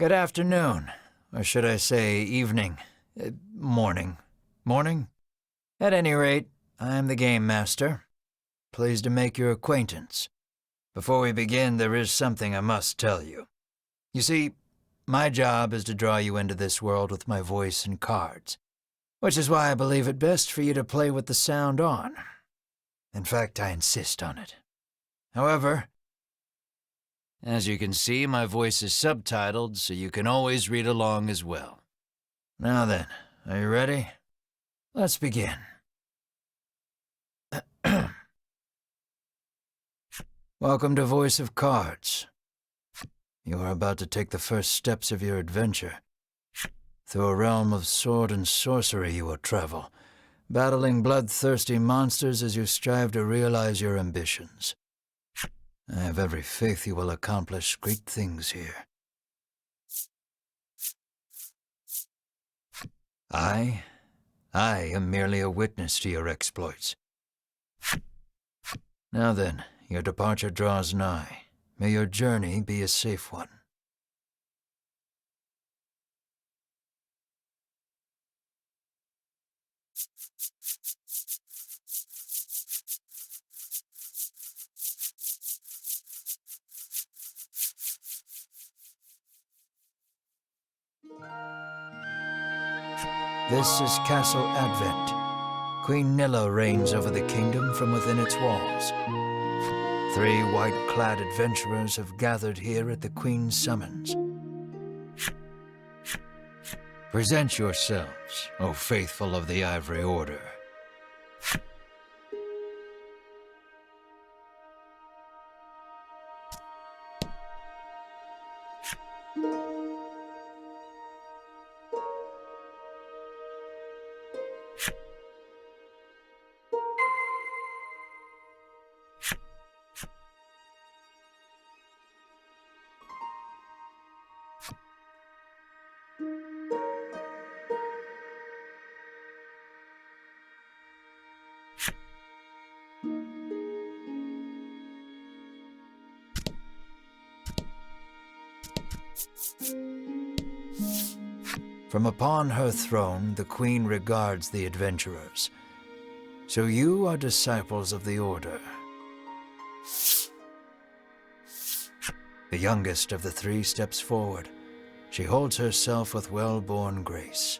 Good afternoon, or should I say evening, morning. Morning? At any rate, I am the game master. Pleased to make your acquaintance. Before we begin, there is something I must tell you. You see, my job is to draw you into this world with my voice and cards, which is why I believe it best for you to play with the sound on. In fact, I insist on it. However, as you can see, my voice is subtitled, so you can always read along as well. Now then, are you ready? Let's begin. Welcome to Voice of Cards. You are about to take the first steps of your adventure. Through a realm of sword and sorcery you will travel, battling bloodthirsty monsters as you strive to realize your ambitions. I have every faith you will accomplish great things here. I am merely a witness to your exploits. Now then, your departure draws nigh. May your journey be a safe one. This is Castle Advent. Queen Nilla reigns over the kingdom from within its walls. 3 white-clad adventurers have gathered here at the Queen's summons. Present yourselves, O faithful of the Ivory Order. From upon her throne, the Queen regards the adventurers. So you are disciples of the Order. The youngest of the 3 steps forward. She holds herself with well-born grace.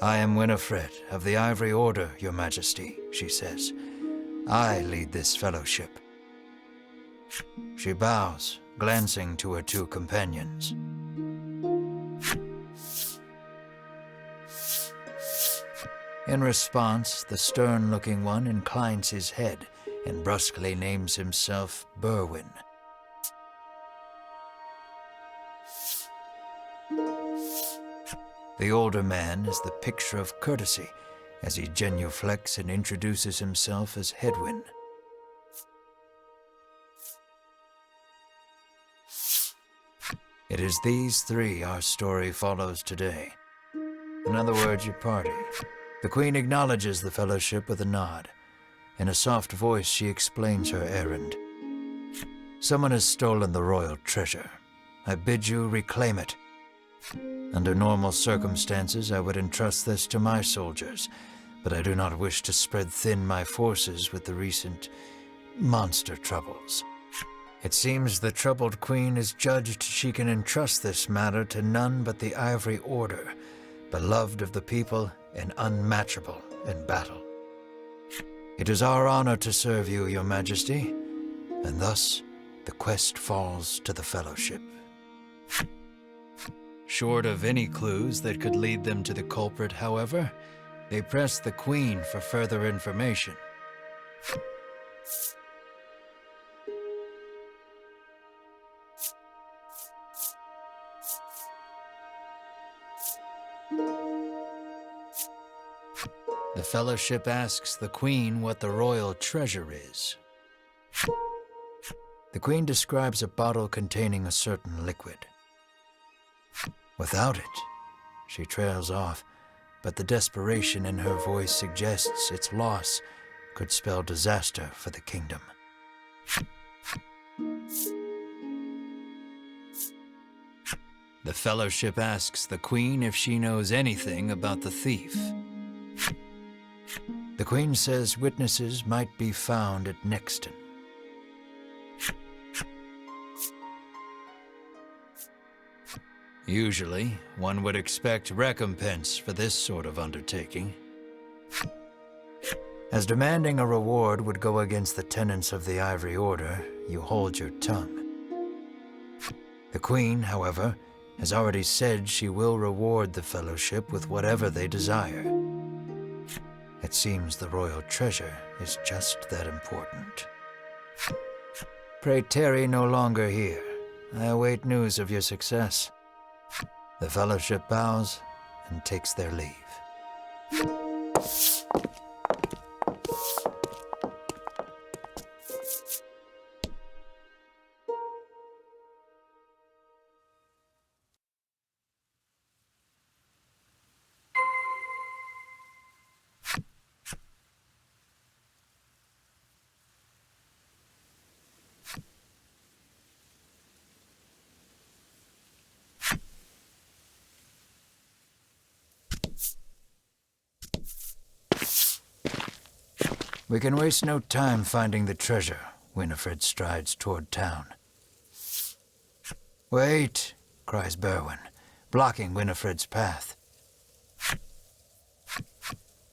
I am Winifred of the Ivory Order, Your Majesty, she says. I lead this fellowship. She bows, glancing to her 2 companions. In response, the stern-looking one inclines his head and brusquely names himself Berwin. The older man is the picture of courtesy as he genuflects and introduces himself as Hedwin. It is these 3 our story follows today. In other words, your party. The Queen acknowledges the fellowship with a nod. In a soft voice, she explains her errand. Someone has stolen the royal treasure. I bid you reclaim it. Under normal circumstances, I would entrust this to my soldiers, but I do not wish to spread thin my forces with the recent monster troubles. It seems the troubled Queen has judged she can entrust this matter to none but the Ivory Order, beloved of the people and unmatchable in battle. It is our honor to serve you, Your Majesty, and thus the quest falls to the Fellowship. Short of any clues that could lead them to the culprit, however, they press the Queen for further information. The Fellowship asks the Queen what the royal treasure is. The Queen describes a bottle containing a certain liquid. Without it, she trails off, but the desperation in her voice suggests its loss could spell disaster for the kingdom. The Fellowship asks the Queen if she knows anything about the thief. The Queen says witnesses might be found at Nexton. Usually, one would expect recompense for this sort of undertaking. As demanding a reward would go against the tenets of the Ivory Order, you hold your tongue. The Queen, however, has already said she will reward the Fellowship with whatever they desire. It seems the royal treasure is just that important. Pray tarry no longer here. I await news of your success. The Fellowship bows and takes their leave. We can waste no time finding the treasure. Winifred strides toward town. Wait, cries Berwin, blocking Winifred's path.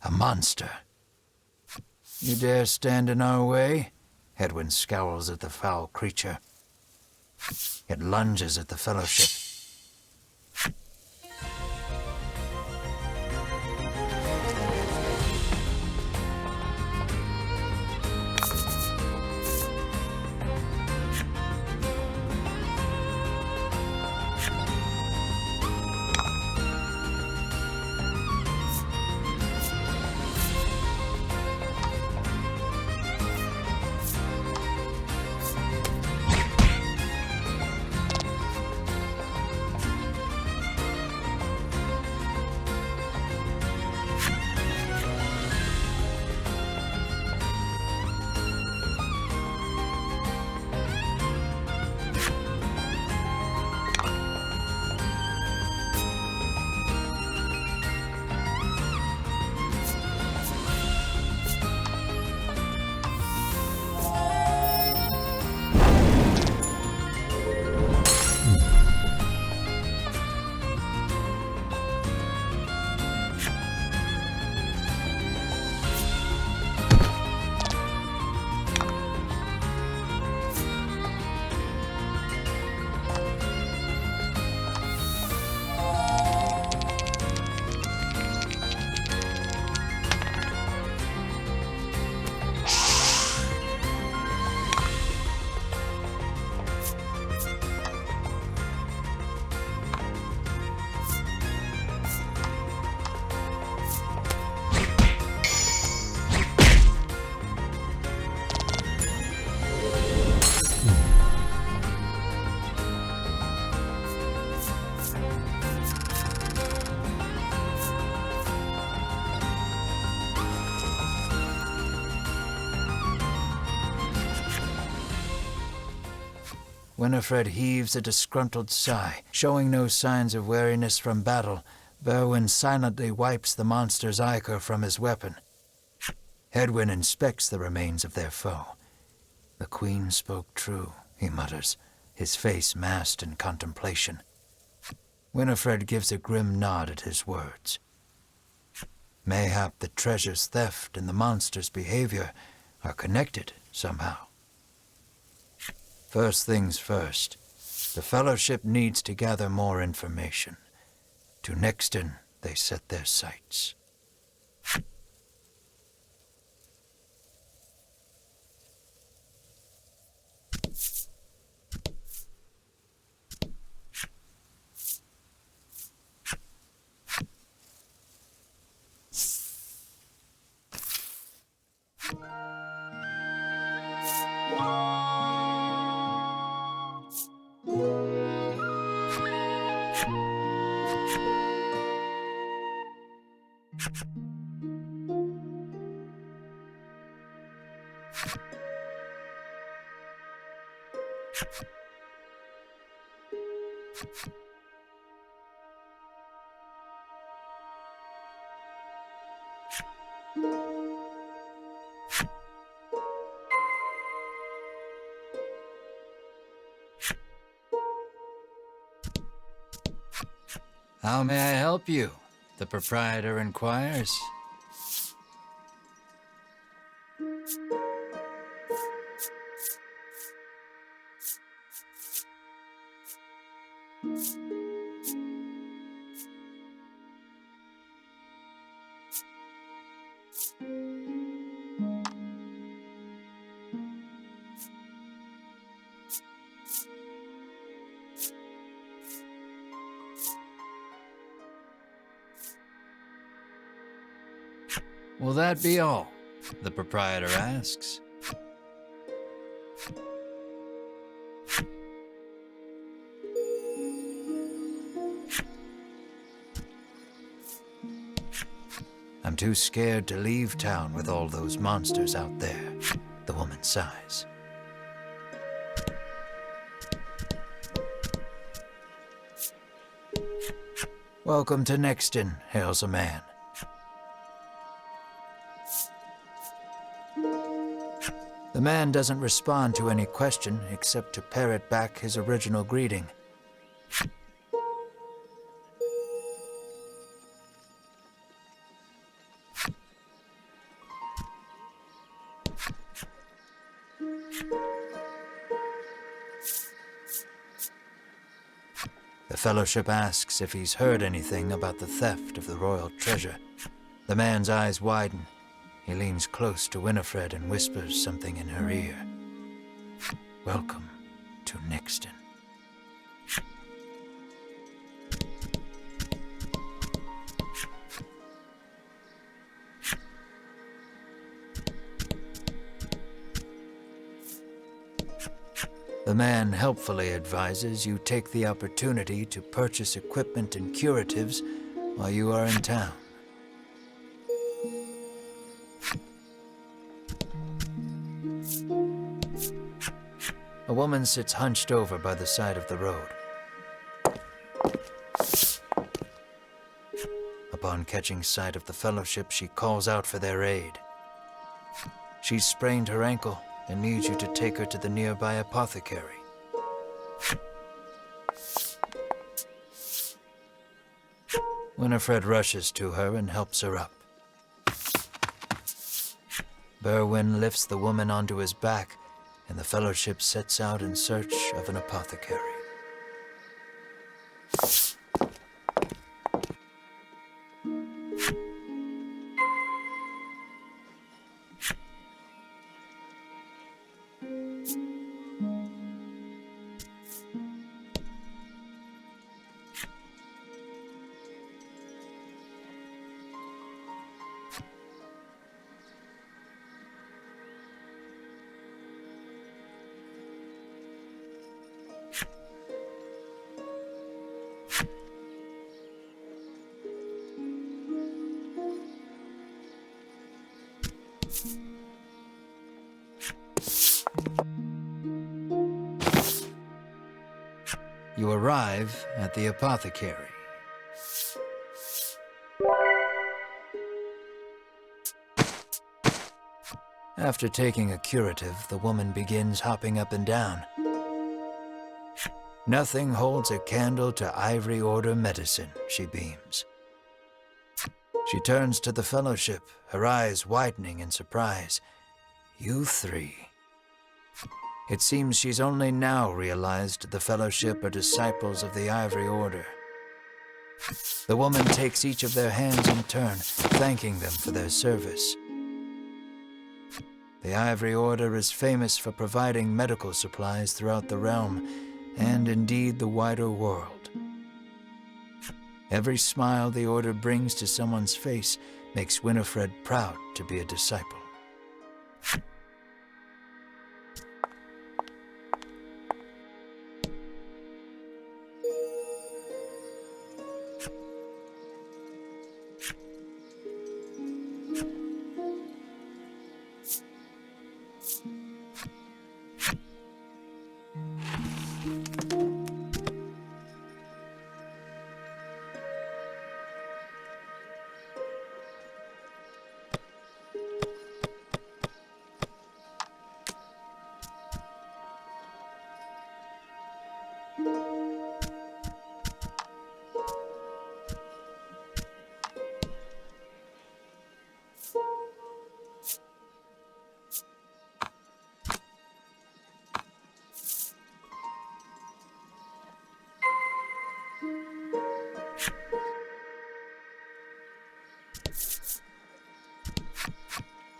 A monster. You dare stand in our way? Hedwyn scowls at the foul creature. It lunges at the Fellowship. Winifred heaves a disgruntled sigh, showing no signs of weariness from battle. Berwin silently wipes the monster's ichor from his weapon. Hedwyn inspects the remains of their foe. The Queen spoke true, he mutters, his face masked in contemplation. Winifred gives a grim nod at his words. Mayhap the treasure's theft and the monster's behavior are connected somehow. First things first, the Fellowship needs to gather more information. To Nexton, they set their sights. How may I help you? The proprietor inquires. Will that be all? The proprietor asks. I'm too scared to leave town with all those monsters out there, the woman sighs. Welcome to Nexton, hails a man. The man doesn't respond to any question except to parrot back his original greeting. The Fellowship asks if he's heard anything about the theft of the royal treasure. The man's eyes widen. He leans close to Winifred and whispers something in her ear. Welcome to Nexton. The man helpfully advises you take the opportunity to purchase equipment and curatives while you are in town. A woman sits hunched over by the side of the road. Upon catching sight of the Fellowship, she calls out for their aid. She's sprained her ankle and needs you to take her to the nearby apothecary. Winifred rushes to her and helps her up. Berwin lifts the woman onto his back, and the Fellowship sets out in search of an apothecary. You arrive at the apothecary. After taking a curative, the woman begins hopping up and down. Nothing holds a candle to Ivory Order medicine, she beams. She turns to the Fellowship, her eyes widening in surprise. You three. It seems she's only now realized the Fellowship are disciples of the Ivory Order. The woman takes each of their hands in turn, thanking them for their service. The Ivory Order is famous for providing medical supplies throughout the realm, and indeed the wider world. Every smile the Order brings to someone's face makes Winifred proud to be a disciple.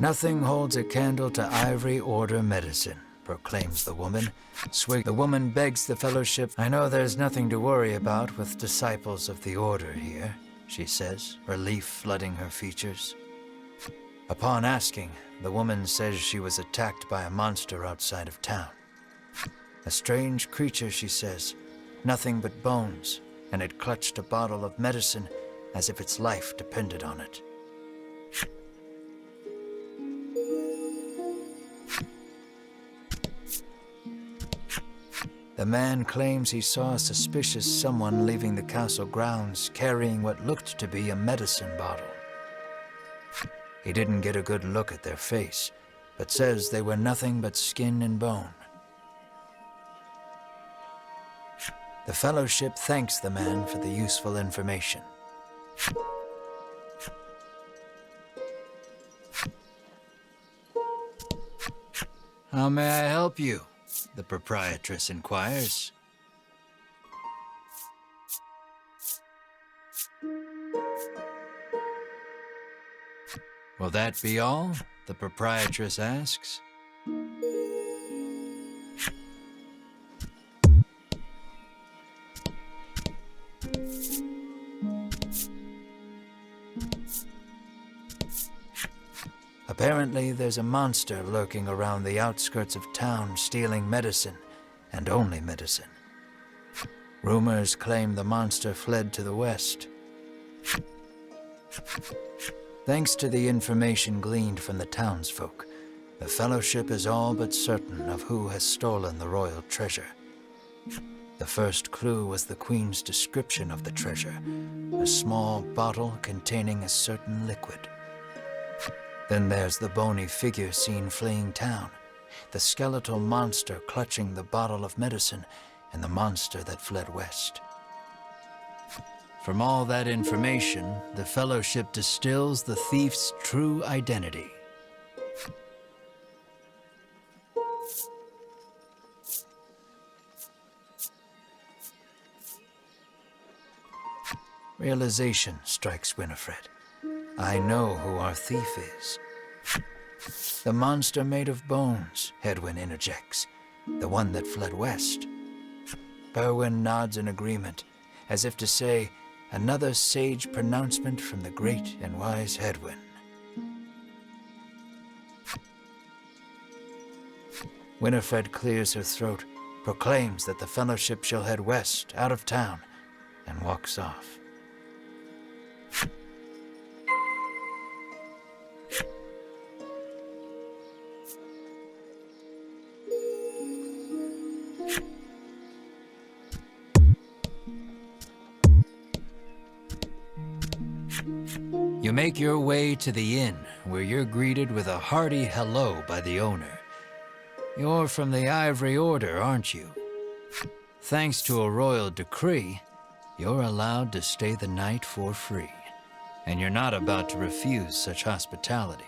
Nothing holds a candle to ivory order medicine, proclaims the woman. The woman begs the fellowship. I know there's nothing to worry about with disciples of the order here, she says, relief flooding her features. Upon asking, the woman says she was attacked by a monster outside of town. A strange creature, she says, nothing but bones, and it clutched a bottle of medicine as if its life depended on it. The man claims he saw a suspicious someone leaving the castle grounds carrying what looked to be a medicine bottle. He didn't get a good look at their face, but says they were nothing but skin and bone. The fellowship thanks the man for the useful information. How may I help you? The proprietress inquires. Will that be all? The proprietress asks. Apparently, there's a monster lurking around the outskirts of town stealing medicine, and only medicine. Rumors claim the monster fled to the west. Thanks to the information gleaned from the townsfolk, the fellowship is all but certain of who has stolen the royal treasure. The first clue was the queen's description of the treasure, a small bottle containing a certain liquid. Then there's the bony figure seen fleeing town, the skeletal monster clutching the bottle of medicine, and the monster that fled west. From all that information, the fellowship distills the thief's true identity. Realization strikes Winifred. I know who our thief is. The monster made of bones, Hedwyn interjects. The one that fled west. Berwin nods in agreement, as if to say, another sage pronouncement from the great and wise Hedwyn. Winifred clears her throat, proclaims that the fellowship shall head west, out of town, and walks off. You make your way to the inn, where you're greeted with a hearty hello by the owner. You're from the Ivory Order, aren't you? Thanks to a royal decree, you're allowed to stay the night for free, and you're not about to refuse such hospitality.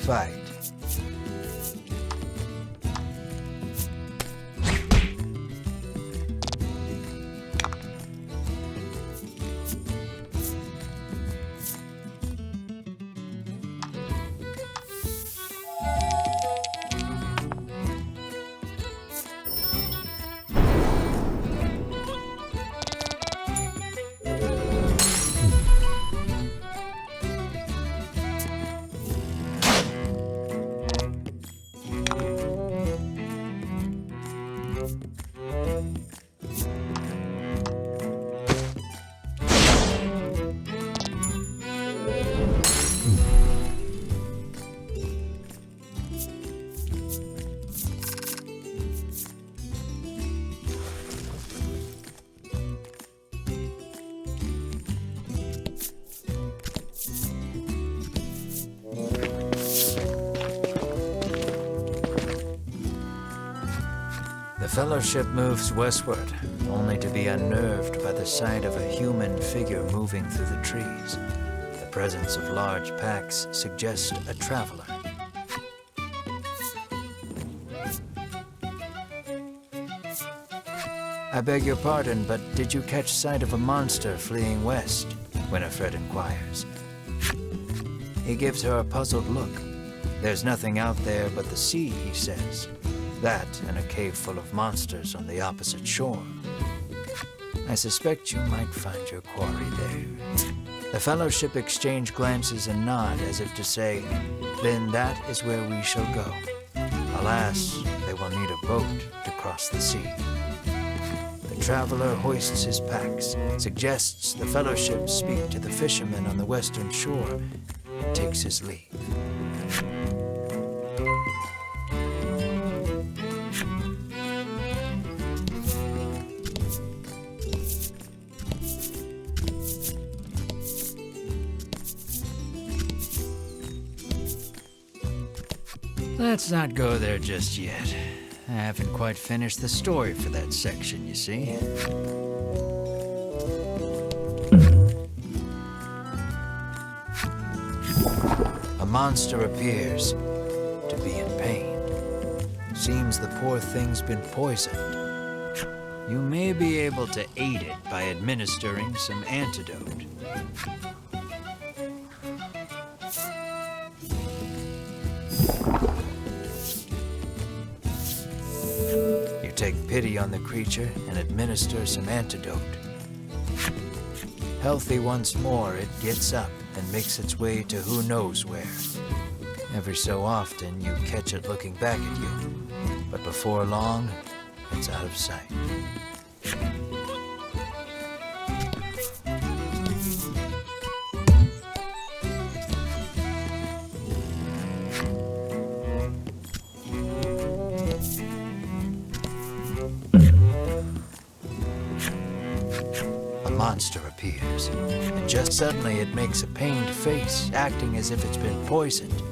fight. The Fellowship moves westward, only to be unnerved by the sight of a human figure moving through the trees. The presence of large packs suggests a traveler. I beg your pardon, but did you catch sight of a monster fleeing west? Winifred inquires. He gives her a puzzled look. There's nothing out there but the sea, he says. That and a cave full of monsters on the opposite shore. I suspect you might find your quarry there. The Fellowship exchange glances and nod as if to say, then that is where we shall go. Alas, they will need a boat to cross the sea. The traveler hoists his packs, suggests the Fellowship speak to the fishermen on the western shore, and takes his leave. Let's not go there just yet. I haven't quite finished the story for that section, you see. A monster appears to be in pain. Seems the poor thing's been poisoned. You may be able to aid it by administering some antidote. Take pity on the creature and administer some antidote. Healthy once more, it gets up and makes its way to who knows where. Every so often, you catch it looking back at you, but before long, it's out of sight. Monster appears, and just suddenly it makes a pained face, acting as if it's been poisoned.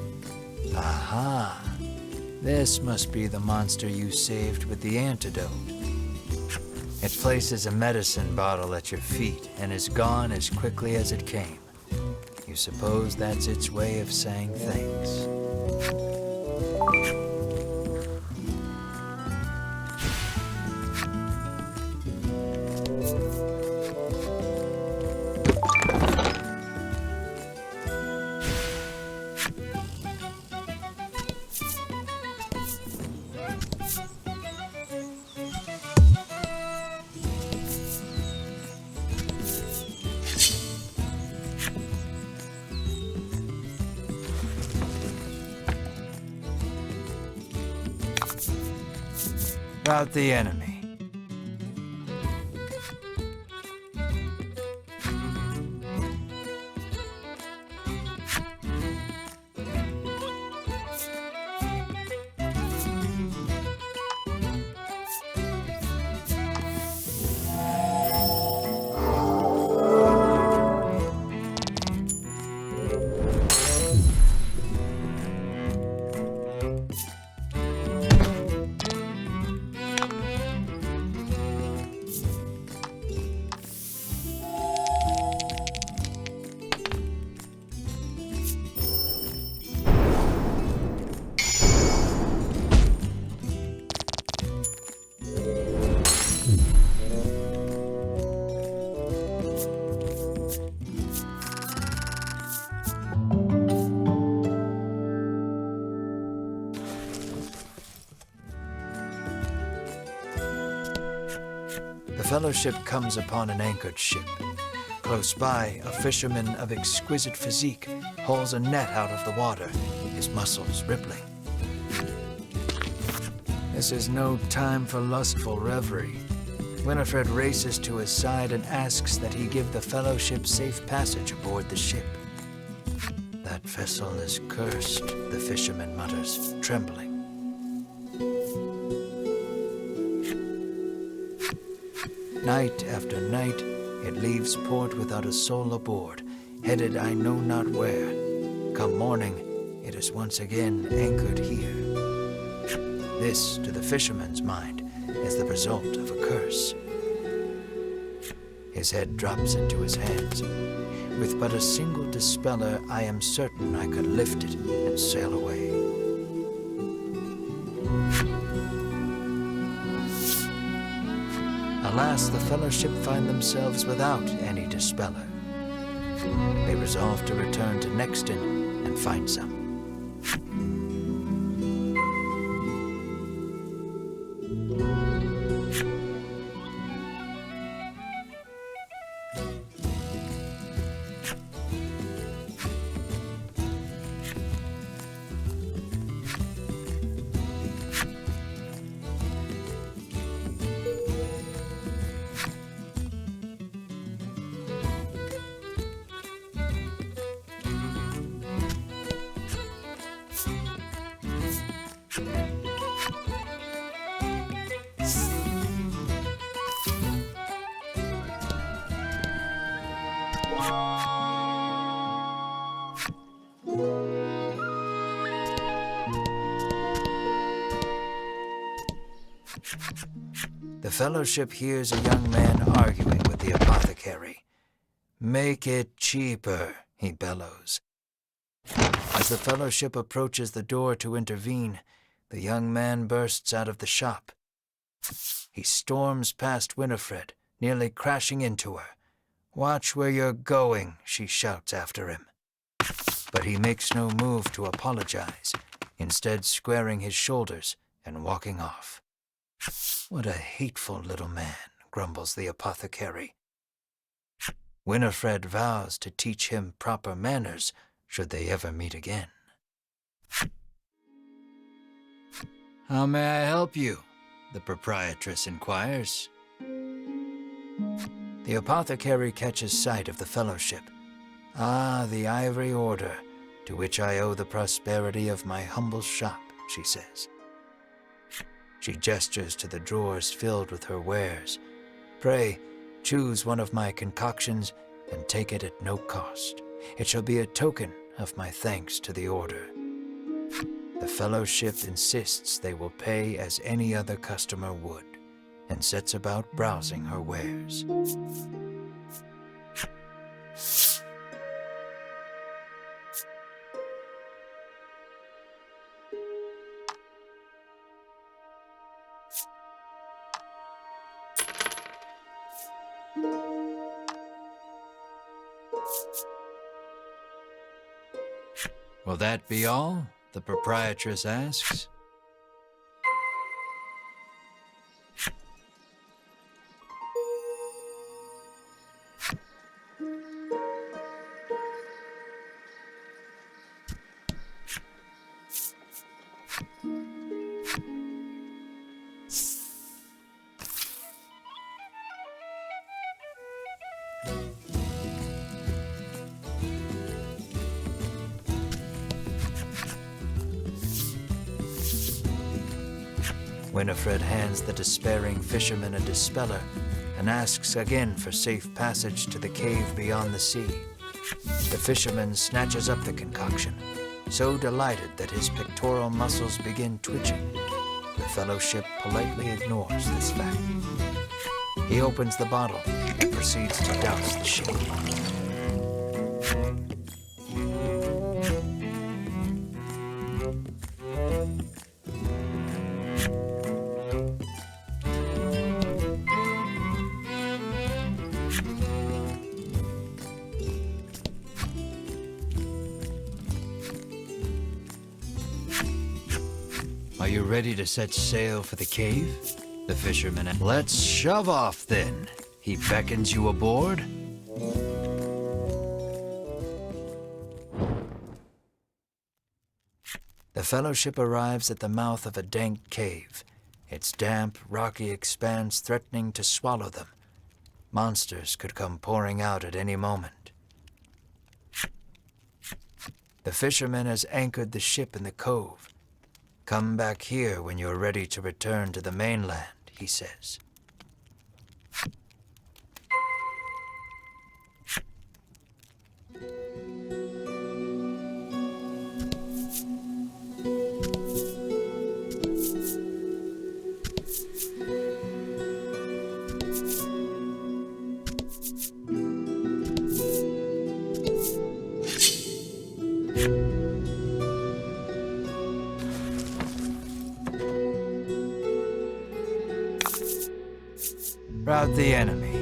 Aha! This must be the monster you saved with the antidote. It places a medicine bottle at your feet and is gone as quickly as it came. You suppose that's its way of saying thanks. About the enemy. Fellowship comes upon an anchored ship. Close by, a fisherman of exquisite physique hauls a net out of the water, his muscles rippling. This is no time for lustful reverie. Winifred races to his side and asks that he give the Fellowship safe passage aboard the ship. That vessel is cursed, the fisherman mutters, trembling. Night after night, it leaves port without a soul aboard, headed I know not where. Come morning, it is once again anchored here. This, to the fisherman's mind, is the result of a curse. His head drops into his hands. With but a single dispeller, I am certain I could lift it and sail away. Alas, the Fellowship find themselves without any dispeller. They resolve to return to Nexton and find some. The Fellowship hears a young man arguing with the apothecary. "Make it cheaper," he bellows. As the Fellowship approaches the door to intervene, the young man bursts out of the shop. He storms past Winifred, nearly crashing into her. "Watch where you're going," she shouts after him. But he makes no move to apologize, instead squaring his shoulders and walking off. "What a hateful little man," grumbles the apothecary. Winifred vows to teach him proper manners should they ever meet again. "How may I help you?" the proprietress inquires. The apothecary catches sight of the Fellowship. "Ah, the Ivory Order, to which I owe the prosperity of my humble shop," she says. She gestures to the drawers filled with her wares. "Pray, choose one of my concoctions and take it at no cost. It shall be a token of my thanks to the Order." The Fellowship insists they will pay as any other customer would, and sets about browsing her wares. "Will that be all?" the proprietress asks. Winifred hands the despairing fisherman a dispeller and asks again for safe passage to the cave beyond the sea. The fisherman snatches up the concoction, so delighted that his pectoral muscles begin twitching. The Fellowship politely ignores this fact. He opens the bottle and proceeds to douse the ship. "Are you ready to set sail for the cave?" The fisherman. Let's shove off then. He beckons you aboard. The Fellowship arrives at the mouth of a dank cave, its damp, rocky expanse threatening to swallow them. Monsters could come pouring out at any moment. The fisherman has anchored the ship in the cove. Come back here when you're ready to return to the mainland, he says. Rout the enemy.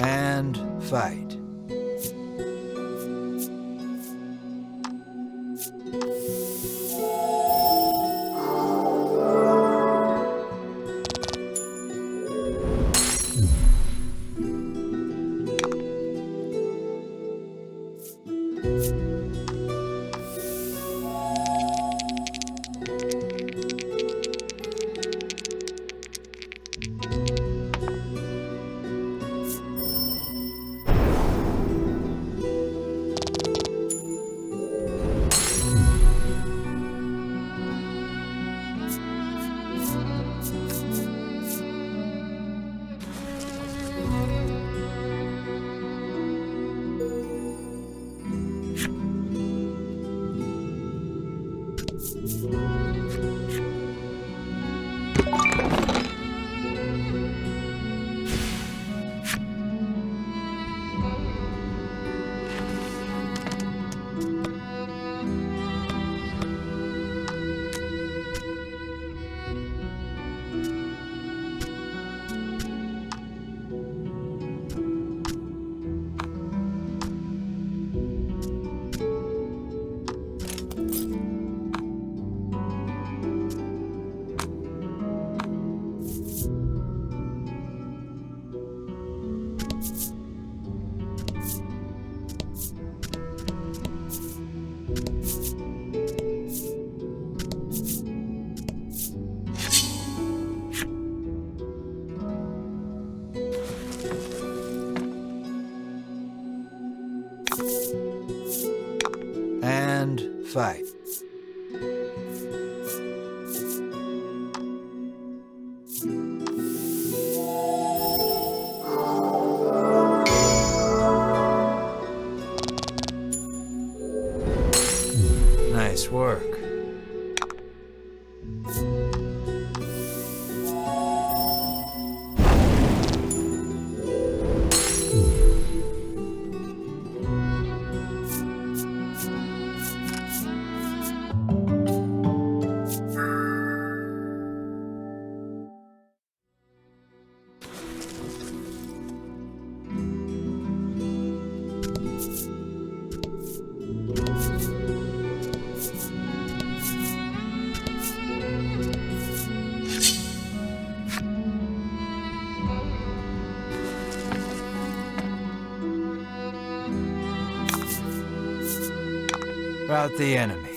And fight. And fight. Nice work. Rout the enemy.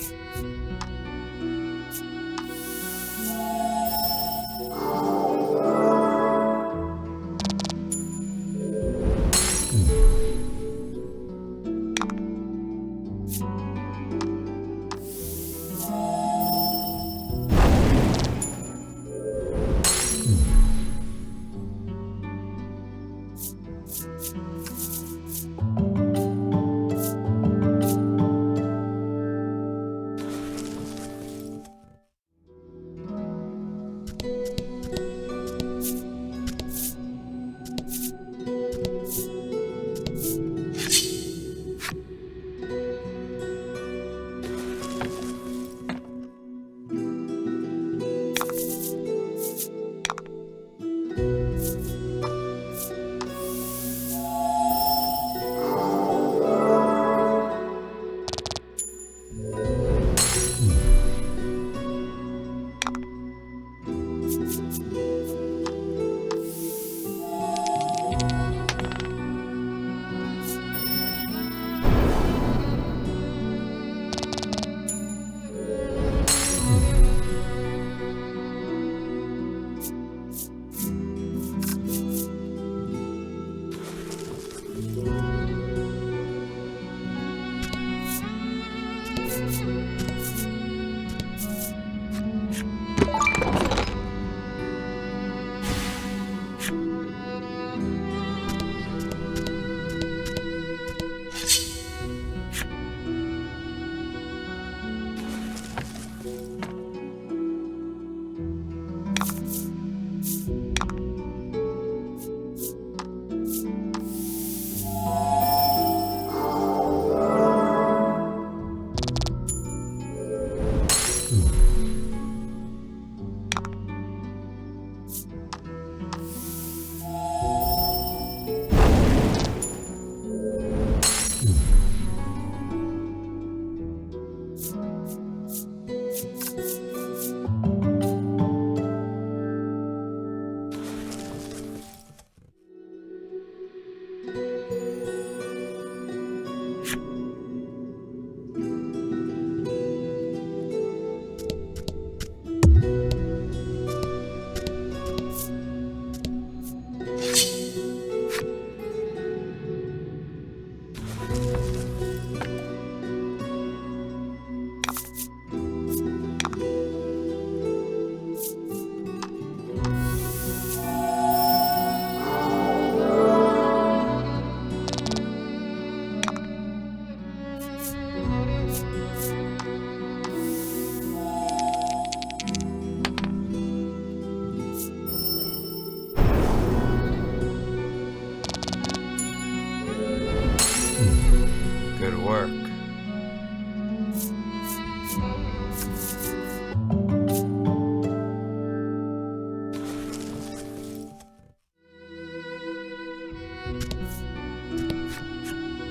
Good work.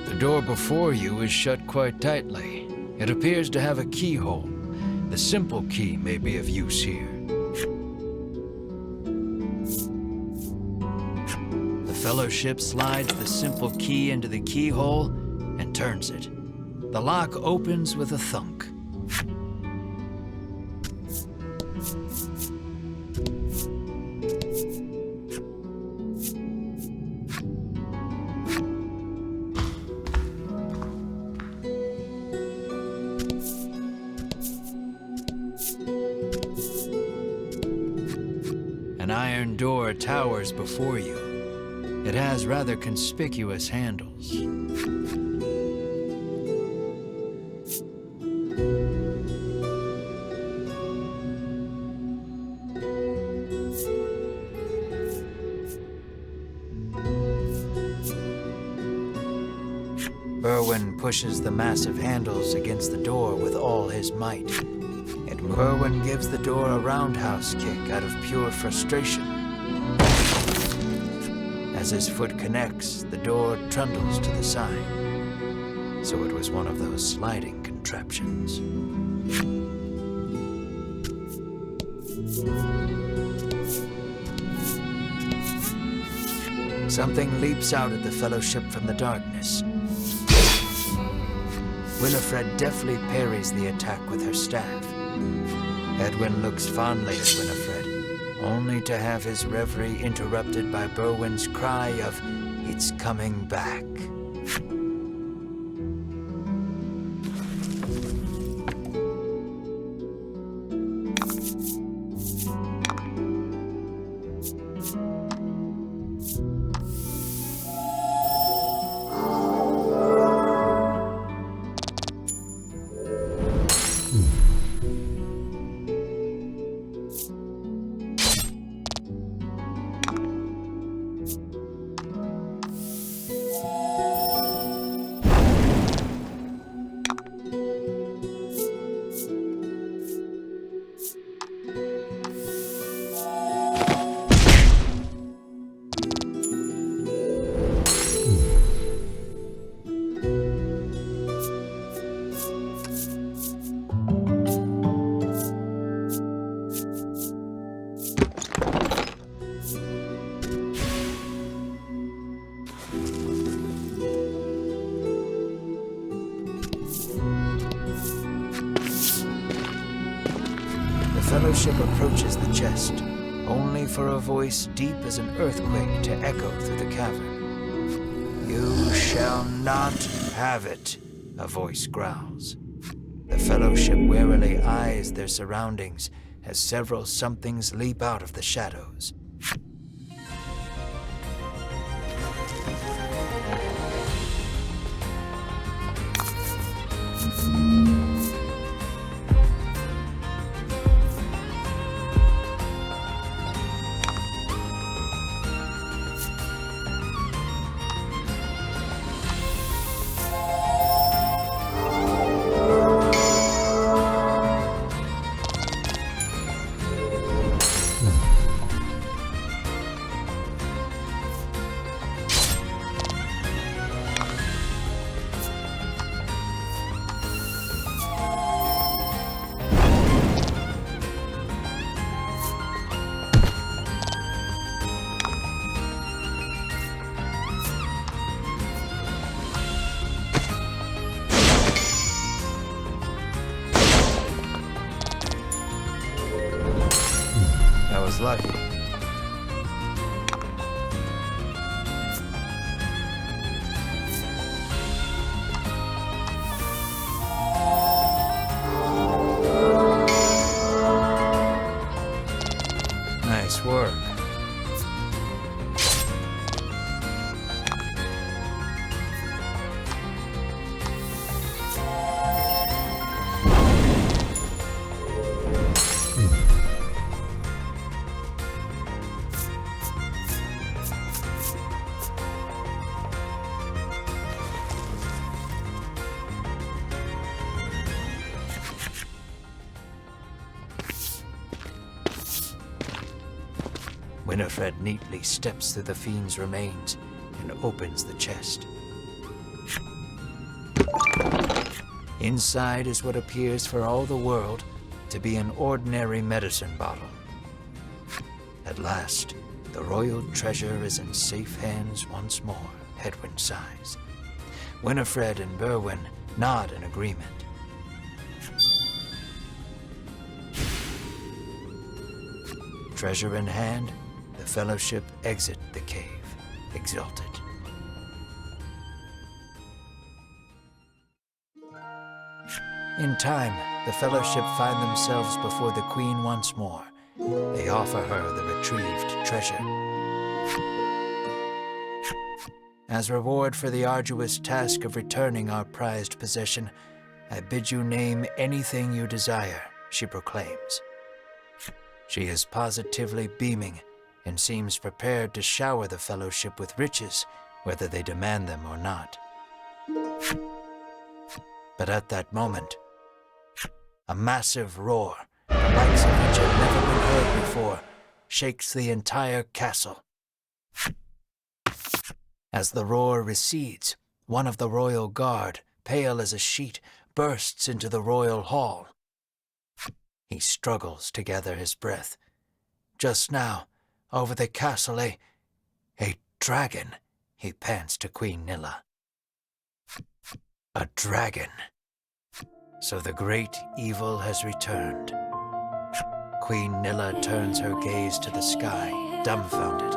The door before you is shut quite tightly. It appears to have a keyhole. The simple key may be of use here. The Fellowship slides the simple key into the keyhole and turns it. The lock opens with a thunk. An iron door towers before you. It has rather conspicuous handles. Berwin pushes the massive handles against the door with all his might. And Berwin gives the door a roundhouse kick out of pure frustration. As his foot connects, the door trundles to the side. So it was one of those sliding contraptions. Something leaps out at the Fellowship from the darkness. Winifred deftly parries the attack with her staff. Edwin looks fondly at Winifred, only to have his reverie interrupted by Berwin's cry of, "It's coming back." The Fellowship approaches the chest, only for a voice deep as an earthquake to echo through the cavern. "You shall not have it," a voice growls. The Fellowship warily eyes their surroundings as several somethings leap out of the shadows. Lucky. Nice work. Winifred neatly steps through the fiend's remains and opens the chest. Inside is what appears for all the world to be an ordinary medicine bottle. At last, the royal treasure is in safe hands once more, Edwin sighs. Winifred and Berwin nod in agreement. Treasure in hand, the Fellowship exit the cave, exulted. In time, the Fellowship find themselves before the Queen once more. They offer her the retrieved treasure. As reward for the arduous task of returning our prized possession, I bid you name anything you desire, she proclaims. She is positively beaming and seems prepared to shower the Fellowship with riches, whether they demand them or not. But at that moment, a massive roar, the likes of which had never been heard before, shakes the entire castle. As the roar recedes, one of the royal guard, pale as a sheet, bursts into the royal hall. He struggles to gather his breath. Just now, over the castle, a dragon, he pants to Queen Nilla. A dragon, So the great evil has returned. Queen Nilla turns her gaze to the sky, dumbfounded.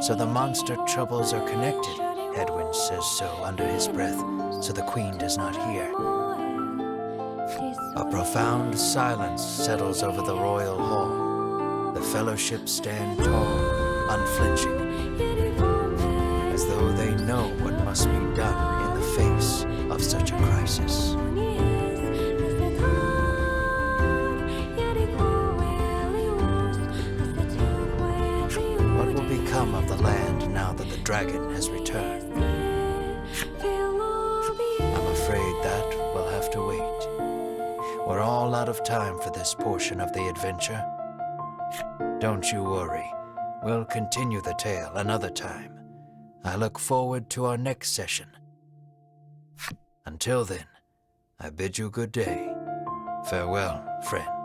So the monster troubles are connected. Edwin says so under his breath, so the queen does not hear. A profound silence settles over the royal hall. The fellowship stand tall, unflinching, as though they know what must be done in the face of such a crisis. What will become of the land now that the dragon has returned? I'm afraid that will have to wait. We're all out of time for this portion of the adventure. Don't you worry. We'll continue the tale another time. I look forward to our next session. Until then, I bid you good day. Farewell, friend.